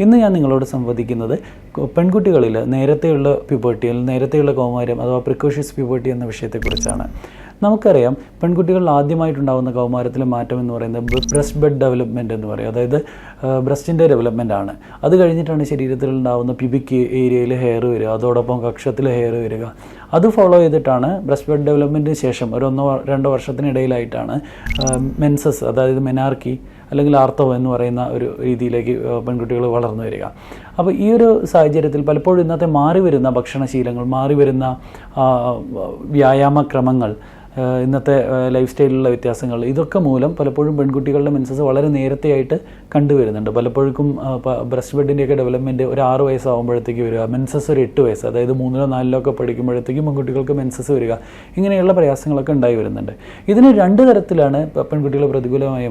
ഇന്ന് ഞാൻ നിങ്ങളോട് സംവദിക്കുന്നത് പെൺകുട്ടികളിൽ നേരത്തെയുള്ള പ്യൂബർട്ടി അല്ലെങ്കിൽ നേരത്തെയുള്ള കൗമാരം അഥവാ പ്രിക്കോഷ്യസ് പ്യൂബർട്ടി എന്ന വിഷയത്തെക്കുറിച്ചാണ്. നമുക്കറിയാം, പെൺകുട്ടികളിൽ ആദ്യമായിട്ടുണ്ടാകുന്ന കൗമാരത്തിലെ മാറ്റം എന്ന് പറയുന്നത് ബ്രസ്റ്റ് ബെഡ് ഡെവലപ്മെൻറ്റ് എന്ന് പറയും. അതായത് ബ്രസ്റ്റിൻ്റെ ഡെവലപ്മെൻ്റ് ആണ്. അത് കഴിഞ്ഞിട്ടാണ് ശരീരത്തിൽ ഉണ്ടാകുന്ന പ്യൂബിക് ഏരിയയിൽ ഹെയർ വരിക, അതോടൊപ്പം കക്ഷത്തിൽ ഹെയർ വരിക. അത് ഫോളോ ചെയ്തിട്ടാണ് ബ്രസ്റ്റ് ബെഡ് ഡെവലപ്മെൻറ്റിന് ശേഷം ഒരു 1-2 വർഷത്തിനിടയിലായിട്ടാണ് മെൻസസ്, അതായത് മെനാർക്കി അല്ലെങ്കിൽ ആർത്തവം എന്ന് പറയുന്ന ഒരു രീതിയിലേക്ക് പെൺകുട്ടികൾ വളർന്നു വരിക. അപ്പോൾ ഈ ഒരു സാഹചര്യത്തിൽ പലപ്പോഴും ഇന്നത്തെ മാറി വരുന്ന ഭക്ഷണശീലങ്ങൾ, മാറി വരുന്ന വ്യായാമക്രമങ്ങൾ, ഇന്നത്തെ ലൈഫ് സ്റ്റൈലിലുള്ള വ്യത്യാസങ്ങൾ, ഇതൊക്കെ മൂലം പലപ്പോഴും പെൺകുട്ടികളുടെ മെൻസസ് വളരെ നേരത്തെയായിട്ട് കണ്ടുവരുന്നുണ്ട്. പലപ്പോഴും ബ്രസ്റ്റ് ബെഡിൻ്റെയൊക്കെ ഡെവലപ്മെൻറ്റ് ഒരു 6 വയസ്സാകുമ്പോഴത്തേക്ക് വരിക, മെൻസസ് ഒരു 8 വയസ്സ്, അതായത് 3-4 ഒക്കെ പഠിക്കുമ്പോഴത്തേക്കും പെൺകുട്ടികൾക്ക് മെൻസസ് വരിക. ഇങ്ങനെയുള്ള പ്രയാസങ്ങളൊക്കെ ഉണ്ടായി വരുന്നുണ്ട്. ഇതിന് 2 തരത്തിലാണ് പെൺകുട്ടികളെ പ്രതികൂലമായി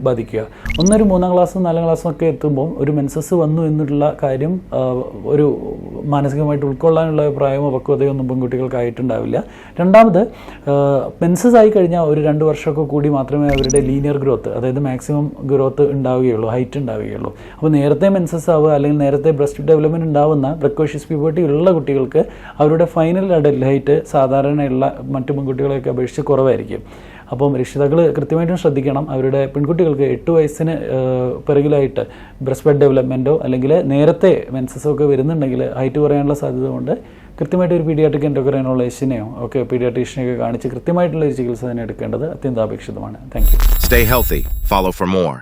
ബാധിക്കുക. ഒന്നൊരു 3-ാം ക്ലാസ്സും 4-ാം ക്ലാസ്സും ഒക്കെ എത്തുമ്പോൾ ഒരു മെൻസസ് വന്നു എന്നുള്ള കാര്യം ഒരു മാനസികമായിട്ട് ഉൾക്കൊള്ളാനുള്ള പ്രായമോ പക്വതയോ ഒന്നും പെൺകുട്ടികൾക്കായിട്ടുണ്ടാവില്ല. രണ്ടാമത്, മെൻസസ് ആയി കഴിഞ്ഞാൽ ഒരു 2 വർഷമൊക്കെ കൂടി മാത്രമേ അവരുടെ ലീനിയർ ഗ്രോത്ത്, അതായത് മാക്സിമം ഗ്രോത്ത് ഉണ്ടാവുകയുള്ളൂ, ഹൈറ്റ് ഉണ്ടാവുകയുള്ളൂ. അപ്പോൾ നേരത്തെ മെൻസസ് ആവുക അല്ലെങ്കിൽ നേരത്തെ ബ്രസ്റ്റ് ഡെവലപ്മെൻറ്റ് ഉണ്ടാവുന്ന പ്രിക്കോഷ്യസ് പ്യൂബർട്ടി ഉള്ള കുട്ടികൾക്ക് അവരുടെ ഫൈനൽ അഡൽട്ട് ഹൈറ്റ് സാധാരണയുള്ള മറ്റു പെൺകുട്ടികളെയൊക്കെ അപേക്ഷിച്ച് കുറവായിരിക്കും. അപ്പം രക്ഷിതാക്കൾ കൃത്യമായിട്ടും ശ്രദ്ധിക്കണം. അവരുടെ പെൺകുട്ടികൾക്ക് 8 വയസ്സിന് പിറകിലായിട്ട് ബ്രസ്റ്റ് ബെഡ് ഡെവലപ്മെൻറ്റോ അല്ലെങ്കിൽ നേരത്തെ മെൻസസോ ഒക്കെ വരുന്നുണ്ടെങ്കിൽ ഹൈറ്റ് കുറയാനുള്ള സാധ്യത കൊണ്ട് കൃത്യമായിട്ട് ഒരു പീഡിയാട്രിക് എൻഡോക്രൈനോളജിസ്റ്റിനെയോ ഒക്കെ പീഡിയാട്രീഷ്യനെയൊക്കെ കാണിച്ച് കൃത്യമായിട്ടുള്ള ഒരു ചികിത്സ തന്നെ എടുക്കേണ്ടത് അത്യന്താപേക്ഷിതമാണ്. Thank you. Stay healthy. Follow for more.